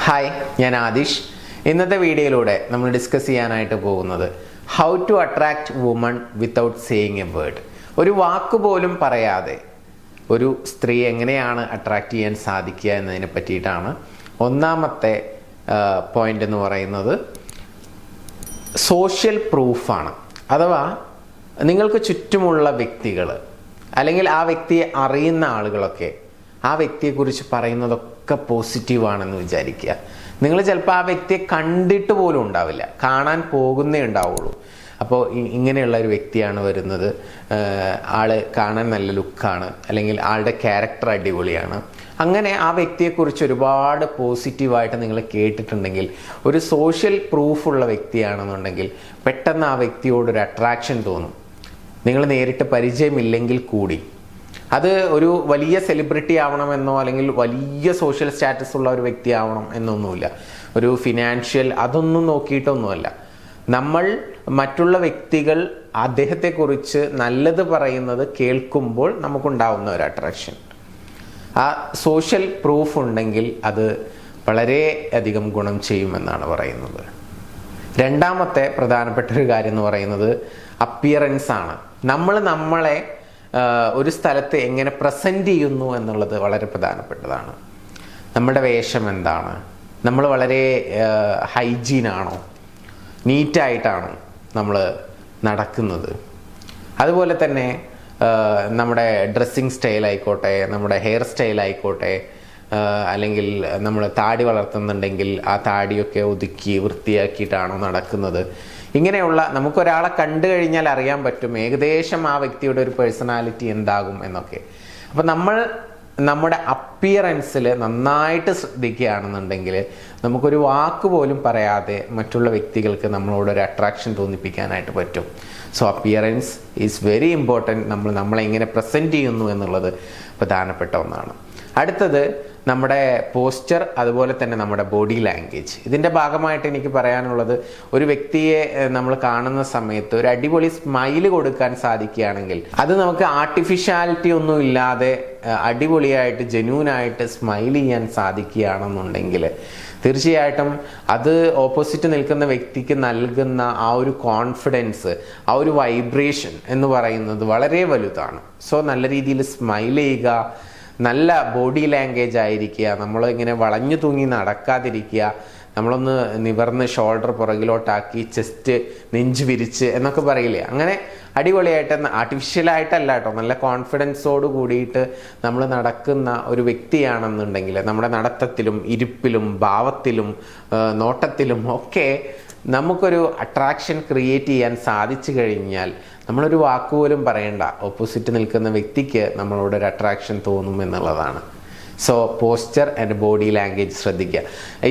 Hi, ഞാൻ ആദിഷ്. ഇന്നത്തെ വീഡിയോയിലൂടെ നമ്മൾ ഡിസ്കസ് ചെയ്യാനായിട്ട് പോകുന്നത് how to attract woman without saying a word. ഒരു വാക്ക് പോലും പറയാതെ ഒരു സ്ത്രീ എങ്ങനെയാണ് അട്രാക്ട് ചെയ്യാൻ സാധിക്കുക എന്നതിനെ പറ്റിയിട്ടാണ്. ഒന്നാമത്തെ പോയിന്റ് എന്ന് പറയുന്നത് സോഷ്യൽ പ്രൂഫാണ്. അഥവാ നിങ്ങൾക്ക് ചുറ്റുമുള്ള വ്യക്തികൾ അല്ലെങ്കിൽ ആ വ്യക്തിയെ അറിയുന്ന ആളുകളൊക്കെ ആ വ്യക്തിയെക്കുറിച്ച് പറയുന്നതൊക്കെ പോസിറ്റീവാണെന്ന് വിചാരിക്കുക. നിങ്ങൾ ചിലപ്പോൾ ആ വ്യക്തിയെ കണ്ടിട്ട് പോലും ഉണ്ടാവില്ല, കാണാൻ പോകുന്നേ ഉണ്ടാവുള്ളൂ. അപ്പോൾ ഇങ്ങനെയുള്ള ഒരു വ്യക്തിയാണ് വരുന്നത്, ആള് കാണാൻ നല്ല ലുക്കാണ്, അല്ലെങ്കിൽ ആളുടെ ക്യാരക്ടർ അടിപൊളിയാണ്, അങ്ങനെ ആ വ്യക്തിയെക്കുറിച്ച് ഒരുപാട് പോസിറ്റീവായിട്ട് നിങ്ങൾ കേട്ടിട്ടുണ്ടെങ്കിൽ, ഒരു സോഷ്യൽ പ്രൂഫുള്ള വ്യക്തിയാണെന്നുണ്ടെങ്കിൽ പെട്ടെന്ന് ആ വ്യക്തിയോടൊരു അട്രാക്ഷൻ തോന്നും. നിങ്ങൾ നേരിട്ട് പരിചയമില്ലെങ്കിൽ കൂടി. അത് ഒരു വലിയ സെലിബ്രിറ്റി ആവണമെന്നോ അല്ലെങ്കിൽ വലിയ സോഷ്യൽ സ്റ്റാറ്റസ് ഉള്ള ഒരു വ്യക്തി ആവണം എന്നൊന്നുമില്ല. ഒരു ഫിനാൻഷ്യൽ അതൊന്നും നോക്കിയിട്ടൊന്നുമല്ല. നമ്മൾ മറ്റുള്ള വ്യക്തികൾ അദ്ദേഹത്തെക്കുറിച്ച് നല്ലത് പറയുന്നത് കേൾക്കുമ്പോൾ നമുക്കുണ്ടാവുന്ന ഒരു അട്രാക്ഷൻ, ആ സോഷ്യൽ പ്രൂഫ് ഉണ്ടെങ്കിൽ അത് വളരെ അധികം ഗുണം ചെയ്യുമെന്നാണ് പറയുന്നത്. രണ്ടാമത്തെ പ്രധാനപ്പെട്ട ഒരു കാര്യം എന്ന് പറയുന്നത് അപ്പിയറൻസ് ആണ്. നമ്മളെ ഒരു സ്ഥലത്ത് എങ്ങനെ പ്രസൻറ്റ് ചെയ്യുന്നു എന്നുള്ളത് വളരെ പ്രധാനപ്പെട്ടതാണ്. നമ്മുടെ വേഷം എന്താണ്, നമ്മൾ വളരെ ഹൈജീനാണോ, നീറ്റായിട്ടാണോ നമ്മൾ നടക്കുന്നത്, അതുപോലെ തന്നെ നമ്മുടെ ഡ്രസ്സിങ് സ്റ്റൈൽ ആയിക്കോട്ടെ, നമ്മുടെ ഹെയർ സ്റ്റൈൽ ആയിക്കോട്ടെ, അല്ലെങ്കിൽ നമ്മൾ താടി വളർത്തുന്നുണ്ടെങ്കിൽ ആ താടിയൊക്കെ ഒതുക്കി വൃത്തിയാക്കിയിട്ടാണോ നടക്കുന്നത്. ഇങ്ങനെയുള്ള നമുക്കൊരാളെ കണ്ടു കഴിഞ്ഞാൽ അറിയാൻ പറ്റും ഏകദേശം ആ വ്യക്തിയുടെ ഒരു പേഴ്സണാലിറ്റി എന്താകും എന്നൊക്കെ. അപ്പം നമ്മൾ നമ്മുടെ അപ്പിയറൻസിൽ നന്നായിട്ട് ശ്രദ്ധിക്കുകയാണെന്നുണ്ടെങ്കിൽ നമുക്കൊരു വാക്ക് പോലും പറയാതെ മറ്റുള്ള വ്യക്തികൾക്ക് നമ്മളോടൊരു അട്രാക്ഷൻ തോന്നിപ്പിക്കാനായിട്ട് പറ്റും. So appearance is very important. നമ്മളെങ്ങനെ പ്രസൻറ്റ് ചെയ്യുന്നു എന്നുള്ളത് പ്രധാനപ്പെട്ട ഒന്നാണ്. അടുത്തത് നമ്മുടെ പോസ്ചർ, അതുപോലെ തന്നെ നമ്മുടെ ബോഡി ലാംഗ്വേജ്. ഇതിൻ്റെ ഭാഗമായിട്ട് എനിക്ക് പറയാനുള്ളത്, ഒരു വ്യക്തിയെ നമ്മൾ കാണുന്ന സമയത്ത് ഒരു അടിപൊളി സ്മൈല് കൊടുക്കാൻ സാധിക്കുകയാണെങ്കിൽ, അത് നമുക്ക് ആർട്ടിഫിഷ്യാലിറ്റി ഒന്നും ഇല്ലാതെ അടിപൊളിയായിട്ട് ജെന്യൂനായിട്ട് സ്മൈൽ ചെയ്യാൻ സാധിക്കുകയാണെന്നുണ്ടെങ്കിൽ തീർച്ചയായിട്ടും അത് ഓപ്പോസിറ്റ് നിൽക്കുന്ന വ്യക്തിക്ക് നൽകുന്ന ആ ഒരു കോൺഫിഡൻസ്, ആ ഒരു വൈബ്രേഷൻ എന്ന് പറയുന്നത് വളരെ വലുതാണ്. സോ നല്ല രീതിയിൽ സ്മൈൽ ചെയ്യുക, നല്ല ബോഡി ലാംഗ്വേജ് ആയിരിക്കുക, നമ്മളിങ്ങനെ വളഞ്ഞു തൂങ്ങി നടക്കാതിരിക്കുക, നമ്മളൊന്ന് നിവർന്ന് ഷോൾഡർ പുറകിലോട്ടാക്കി ചെസ്റ്റ് നെഞ്ച് വിരിച്ച് എന്നൊക്കെ പറയില്ലേ, അങ്ങനെ അടിപൊളിയായിട്ട് ആർട്ടിഫിഷ്യലായിട്ടല്ല കേട്ടോ, നല്ല കോൺഫിഡൻസോട് കൂടിയിട്ട് നമ്മൾ നടക്കുന്ന ഒരു വ്യക്തിയാണെന്നുണ്ടെങ്കിൽ നമ്മുടെ നടത്തത്തിലും ഇരിപ്പിലും ഭാവത്തിലും നോട്ടത്തിലും ഒക്കെ നമുക്കൊരു അട്രാക്ഷൻ ക്രിയേറ്റ് ചെയ്യാൻ സാധിച്ചു കഴിഞ്ഞാൽ നമ്മളൊരു വാക്കുപോലും പറയണ്ട, ഓപ്പോസിറ്റ് നിൽക്കുന്ന വ്യക്തിക്ക് നമ്മളോടൊരു അട്രാക്ഷൻ തോന്നും എന്നുള്ളതാണ്. So posture and body language ശ്രദ്ധിക്കുക.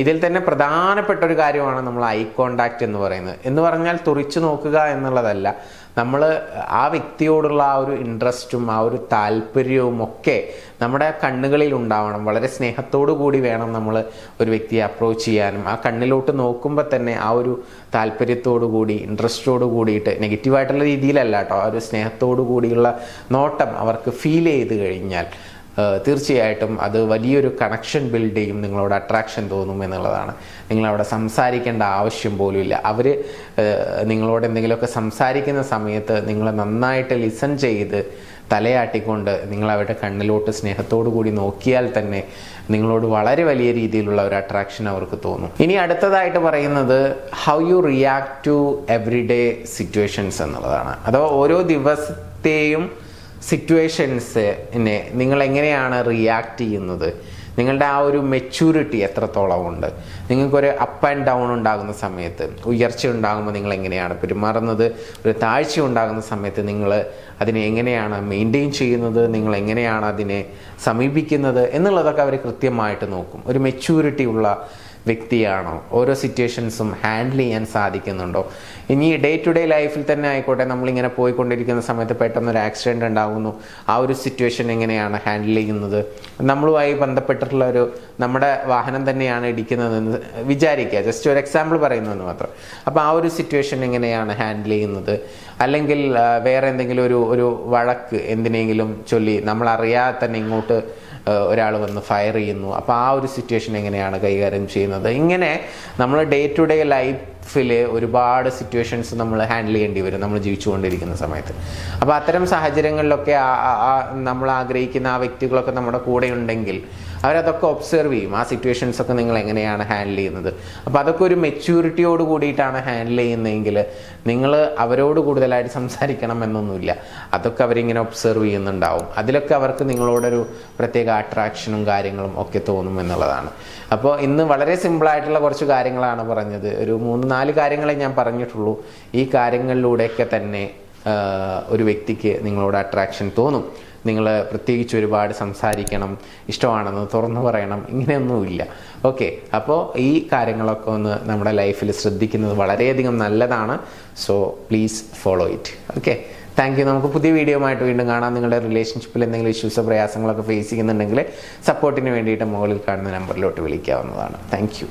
ഇതിൽ തന്നെ പ്രധാനപ്പെട്ട ഒരു കാര്യമാണ് നമ്മൾ ഐ കോണ്ടാക്റ്റ് എന്ന് പറയുന്നത്. എന്ന് പറഞ്ഞാൽ തുറിച്ചു നോക്കുക എന്നുള്ളതല്ല, നമ്മൾ ആ വ്യക്തിയോടുള്ള ആ ഒരു ഇൻട്രസ്റ്റും ആ ഒരു താല്പര്യവും ഒക്കെ നമ്മുടെ കണ്ണുകളിൽ ഉണ്ടാവണം. വളരെ സ്നേഹത്തോടു കൂടി വേണം നമ്മൾ ഒരു വ്യക്തിയെ അപ്രോച്ച് ചെയ്യാനും. ആ കണ്ണിലോട്ട് നോക്കുമ്പോൾ തന്നെ ആ ഒരു താല്പര്യത്തോടു കൂടി, ഇൻട്രസ്റ്റോട് കൂടിയിട്ട്, നെഗറ്റീവായിട്ടുള്ള രീതിയിലല്ല കേട്ടോ, ആ ഒരു സ്നേഹത്തോടു കൂടിയുള്ള നോട്ടം അവർക്ക് ഫീൽ ചെയ്ത് കഴിഞ്ഞാൽ തീർച്ചയായിട്ടും അത് വലിയൊരു കണക്ഷൻ ബിൽഡ് ചെയ്യും, നിങ്ങളോട് അട്രാക്ഷൻ തോന്നും എന്നുള്ളതാണ്. നിങ്ങളവിടെ സംസാരിക്കേണ്ട ആവശ്യം പോലും ഇല്ല. അവർ നിങ്ങളോട് എന്തെങ്കിലുമൊക്കെ സംസാരിക്കുന്ന സമയത്ത് നിങ്ങൾ നന്നായിട്ട് ലിസൺ ചെയ്ത് തലയാട്ടിക്കൊണ്ട് നിങ്ങൾ അവരുടെ കണ്ണിലോട്ട് സ്നേഹത്തോടു കൂടി നോക്കിയാൽ തന്നെ നിങ്ങളോട് വളരെ വലിയ രീതിയിലുള്ള ഒരു അട്രാക്ഷൻ അവർക്ക് തോന്നും. ഇനി അടുത്തതായിട്ട് പറയുന്നത് how you react to everyday situations എന്നുള്ളതാണ്. അഥവാ ഓരോ ദിവസത്തെയും സിറ്റുവേഷൻസിനെ നിങ്ങൾ എങ്ങനെയാണ് റിയാക്ട് ചെയ്യുന്നത്, നിങ്ങളുടെ ആ ഒരു മെച്യൂരിറ്റി എത്രത്തോളം ഉണ്ട്. നിങ്ങൾക്കൊരു അപ്പ് ആൻഡ് ഡൗൺ ഉണ്ടാകുന്ന സമയത്ത്, ഉയർച്ച ഉണ്ടാകുമ്പോൾ നിങ്ങൾ എങ്ങനെയാണ് പെരുമാറുന്നത്, ഒരു താഴ്ച ഉണ്ടാകുന്ന സമയത്ത് നിങ്ങൾ അതിനെ എങ്ങനെയാണ് മെയിൻറ്റെയിൻ ചെയ്യുന്നത്, നിങ്ങൾ എങ്ങനെയാണ് അതിനെ സമീപിക്കുന്നത് എന്നുള്ളതൊക്കെ അവർ കൃത്യമായിട്ട് നോക്കും. ഒരു മെച്യൂരിറ്റി ഉള്ള വ്യക്തിയാണോ, ഓരോ സിറ്റുവേഷൻസും ഹാൻഡിൽ ചെയ്യാൻ സാധിക്കുന്നുണ്ടോ. ഇനി ഡേ ടു ഡേ ലൈഫിൽ തന്നെ ആയിക്കോട്ടെ, നമ്മളിങ്ങനെ പോയിക്കൊണ്ടിരിക്കുന്ന സമയത്ത് പെട്ടെന്നൊരു ആക്സിഡൻറ്റ് ഉണ്ടാകുന്നു, ആ ഒരു സിറ്റുവേഷൻ എങ്ങനെയാണ് ഹാൻഡിൽ ചെയ്യുന്നത്. നമ്മളുമായി ബന്ധപ്പെട്ടിട്ടുള്ള നമ്മുടെ വാഹനം തന്നെയാണ് ഇടിക്കുന്നതെന്ന് വിചാരിക്കുക, ജസ്റ്റ് ഒരു എക്സാമ്പിൾ പറയുന്നതെന്ന് മാത്രം. അപ്പോൾ ആ ഒരു സിറ്റുവേഷൻ എങ്ങനെയാണ് ഹാൻഡിൽ ചെയ്യുന്നത്. അല്ലെങ്കിൽ വേറെ എന്തെങ്കിലും ഒരു വഴക്ക് എന്തിനെങ്കിലും ചൊല്ലി നമ്മളറിയാതെ തന്നെ ഇങ്ങോട്ട് ഒരാൾ വന്ന് ഫയർ ചെയ്യുന്നു, അപ്പോൾ ആ ഒരു സിറ്റുവേഷൻ എങ്ങനെയാണ് കൈകാര്യം ചെയ്യുന്നത്. ഇങ്ങനെ നമ്മൾ ഡേ ടു ഡേ ലൈഫിൽ ഒരുപാട് സിറ്റുവേഷൻസ് നമ്മൾ ഹാൻഡിൽ ചെയ്യേണ്ടി വരും നമ്മൾ ജീവിച്ചുകൊണ്ടിരിക്കുന്ന സമയത്ത്. അപ്പോൾ അത്തരം സാഹചര്യങ്ങളിലൊക്കെ നമ്മൾ ആഗ്രഹിക്കുന്ന ആ വ്യക്തികളൊക്കെ നമ്മുടെ കൂടെ ഉണ്ടെങ്കിൽ അവരതൊക്കെ ഒബ്സർവ് ചെയ്യും. ആ സിറ്റുവേഷൻസ് ഒക്കെ നിങ്ങൾ എങ്ങനെയാണ് ഹാൻഡിൽ ചെയ്യുന്നത്. അപ്പോൾ അതൊക്കെ ഒരു മെച്യൂരിറ്റിയോട് കൂടിയിട്ടാണ് ഹാൻഡിൽ ചെയ്യുന്നതെങ്കിൽ നിങ്ങൾ അവരോട് കൂടുതലായിട്ട് സംസാരിക്കണം എന്നൊന്നുമില്ല. അതൊക്കെ അവരിങ്ങനെ ഒബ്സർവ് ചെയ്യുന്നുണ്ടാവും. അതിലൊക്കെ അവർക്ക് നിങ്ങളോടൊരു പ്രത്യേക അട്രാക്ഷനും കാര്യങ്ങളും ഒക്കെ തോന്നും എന്നുള്ളതാണ്. അപ്പോൾ ഇന്ന് വളരെ സിമ്പിളായിട്ടുള്ള കുറച്ച് കാര്യങ്ങളാണ് പറഞ്ഞത്. ഒരു 3-4 കാര്യങ്ങളെ ഞാൻ പറഞ്ഞിട്ടുള്ളൂ. ഈ കാര്യങ്ങളിലൂടെയൊക്കെ തന്നെ ഒരു വ്യക്തിക്ക് നിങ്ങളോട് അട്രാക്ഷൻ തോന്നും. നിങ്ങൾ പ്രത്യേകിച്ച് ഒരുപാട് സംസാരിക്കണം, ഇഷ്ടമാണെന്ന് തുറന്നു പറയണം, ഇങ്ങനെയൊന്നുമില്ല. ഓക്കെ, അപ്പോൾ ഈ കാര്യങ്ങളൊക്കെ ഒന്ന് നമ്മുടെ ലൈഫിൽ ശ്രദ്ധിക്കുന്നത് വളരെയധികം നല്ലതാണ്. So please follow it. Okay, thank you. നമുക്ക് പുതിയ വീഡിയോ ആയിട്ട് വീണ്ടും കാണാം. നിങ്ങളുടെ റിലേഷൻഷിപ്പിൽ എന്തെങ്കിലും ഇഷ്യൂസോ പ്രയാസങ്ങളൊക്കെ ഫേസ് ചെയ്യുന്നുണ്ടെങ്കിൽ സപ്പോർട്ടിന് വേണ്ടിയിട്ട് മുകളിൽ കാണുന്ന നമ്പറിലോട്ട് വിളിക്കാവുന്നതാണ്. Thank U.